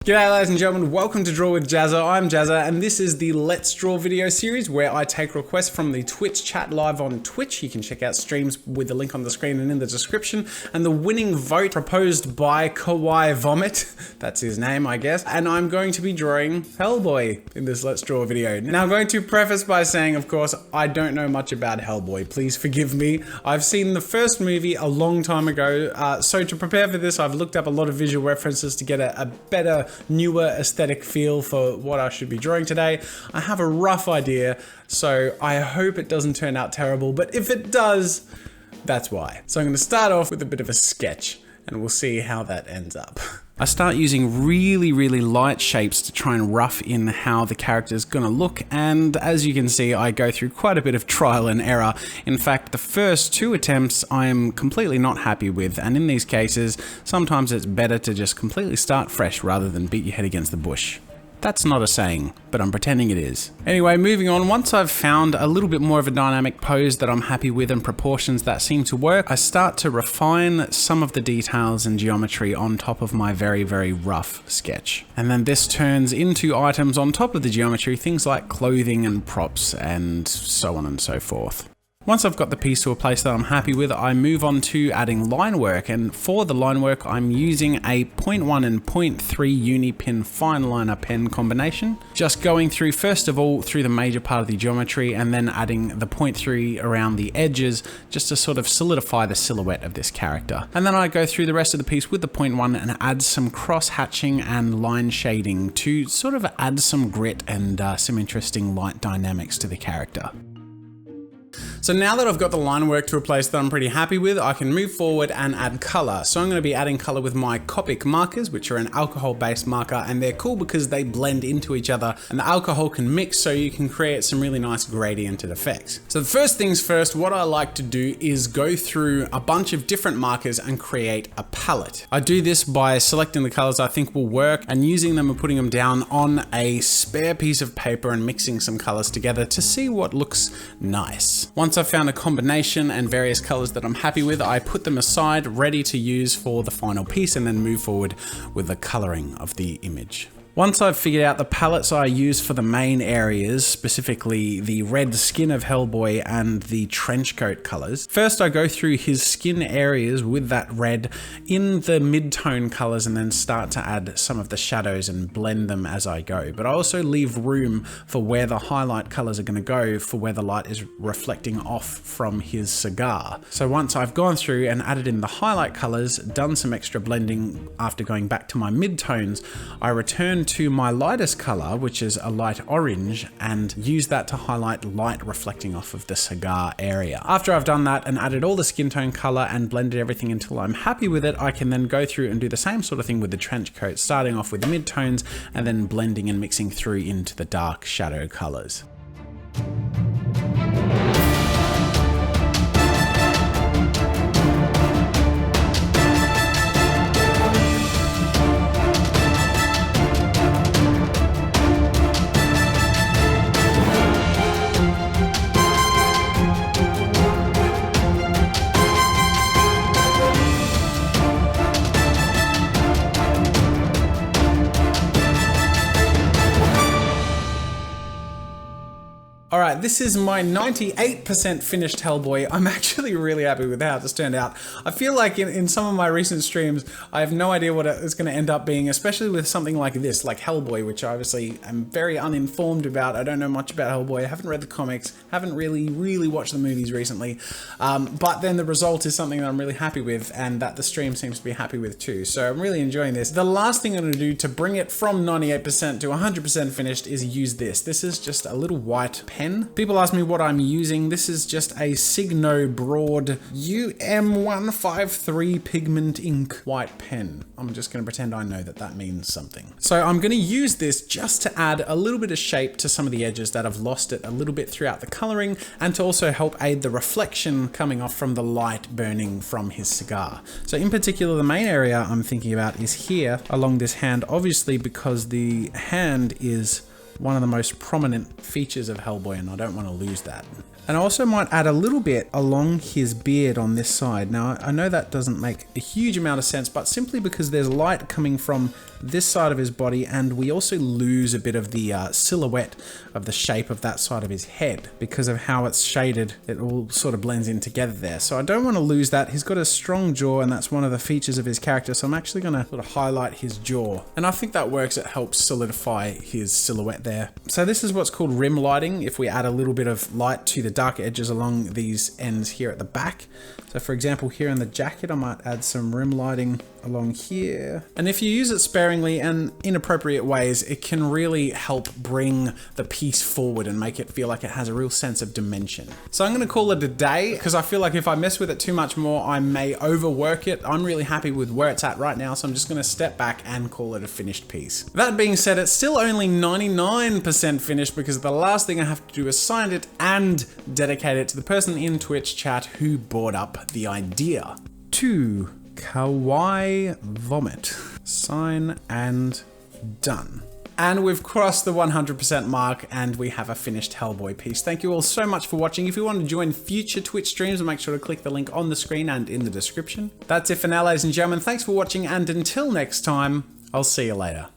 G'day ladies and gentlemen, welcome to Draw with Jazza. I'm Jazza and this is the Let's Draw video series where I take requests from the Twitch chat live on Twitch. You can check out streams with the link on the screen and in the description. And the winning vote proposed by Kawaii Vomit, that's his name I guess, and I'm going to be drawing Hellboy in this Let's Draw video. Now I'm going to preface by saying, of course, I don't know much about Hellboy, please forgive me. I've seen the first movie a long time ago, so to prepare for this I've looked up a lot of visual references to get a better, newer aesthetic feel for what I should be drawing today. I have a rough idea, so I hope it doesn't turn out terrible, but if it does, that's why. So I'm going to start off with a bit of a sketch, and we'll see how that ends up. I start using really light shapes to try and rough in how the character's gonna look, and as you can see I go through quite a bit of trial and error. In fact, the first two attempts I am completely not happy with, and in these cases sometimes it's better to just completely start fresh rather than beat your head against the bush. That's not a saying, but I'm pretending it is. Anyway, moving on, once I've found a little bit more of a dynamic pose that I'm happy with and proportions that seem to work, I start to refine some of the details and geometry on top of my very rough sketch. And then this turns into items on top of the geometry, things like clothing and props and so on and so forth. Once I've got the piece to a place that I'm happy with, I move on to adding line work, and for the line work I'm using a 0.1 and 0.3 uni pin fine liner pen combination. Just going through first of all through the major part of the geometry and then adding the 0.3 around the edges just to sort of solidify the silhouette of this character. And then I go through the rest of the piece with the 0.1 and add some cross hatching and line shading to sort of add some grit and some interesting light dynamics to the character. So now that I've got the line work to a place that I'm pretty happy with, I can move forward and add color. So I'm going to be adding color with my Copic markers, which are an alcohol-based marker, and they're cool because they blend into each other and the alcohol can mix so you can create some really nice gradiented effects. So the first things first, what I like to do is go through a bunch of different markers and create a palette. I do this by selecting the colors I think will work and using them and putting them down on a spare piece of paper and mixing some colors together to see what looks nice. Once I've found a combination and various colors that I'm happy with, I put them aside ready to use for the final piece and then move forward with the coloring of the image. Once I've figured out the palettes I use for the main areas, specifically the red skin of Hellboy and the trenchcoat colors, first I go through his skin areas with that red in the mid-tone colors and then start to add some of the shadows and blend them as I go. But I also leave room for where the highlight colors are going to go for where the light is reflecting off from his cigar. So once I've gone through and added in the highlight colors, done some extra blending after going back to my mid-tones, I return to my lightest color, which is a light orange, and use that to highlight light reflecting off of the cigar area. After I've done that and added all the skin tone color and blended everything until I'm happy with it, I can then go through and do the same sort of thing with the trench coat, starting off with the mid-tones and then blending and mixing through into the dark shadow colors. Alright, this is my 98% finished Hellboy. I'm actually really happy with how this turned out. I feel like in some of my recent streams, I have no idea what it's going to end up being, especially with something like this, like Hellboy, which I obviously am very uninformed about. I don't know much about Hellboy. I haven't read the comics, haven't really watched the movies recently. But then the result is something that I'm really happy with and that the stream seems to be happy with too. So I'm really enjoying this. The last thing I'm going to do to bring it from 98% to 100% finished is use this. This is just a little white pen. People ask me what I'm using. This is just a Signo Broad UM153 pigment ink white pen. I'm just going to pretend I know that that means something. So I'm going to use this just to add a little bit of shape to some of the edges that have lost it a little bit throughout the coloring, and to also help aid the reflection coming off from the light burning from his cigar. So in particular, the main area I'm thinking about is here along this hand, obviously because the hand is one of the most prominent features of Hellboy and I don't want to lose that. And I also might add a little bit along his beard on this side. Now, I know that doesn't make a huge amount of sense, but simply because there's light coming from this side of his body, and we also lose a bit of the silhouette of the shape of that side of his head. Because of how it's shaded, it all sort of blends in together there. So I don't want to lose that. He's got a strong jaw, and that's one of the features of his character, so I'm actually going to sort of highlight his jaw. And I think that works. It helps solidify his silhouette there. So this is what's called rim lighting, if we add a little bit of light to the dark edges along these ends here at the back. So for example, here in the jacket, I might add some rim lighting along here. And if you use it sparingly and in appropriate ways, it can really help bring the piece forward and make it feel like it has a real sense of dimension. So I'm going to call it a day, because I feel like if I mess with it too much more, I may overwork it. I'm really happy with where it's at right now, so I'm just going to step back and call it a finished piece. That being said, it's still only 99% finished, because the last thing I have to do is sign it and dedicate it to the person in Twitch chat who brought up the idea. To Kawaii Vomit. Sign and done. And we've crossed the 100% mark, and we have a finished Hellboy piece. Thank you all so much for watching. If you want to join future Twitch streams, make sure to click the link on the screen and in the description. That's it for now, ladies and gentlemen. Thanks for watching, and until next time, I'll see you later.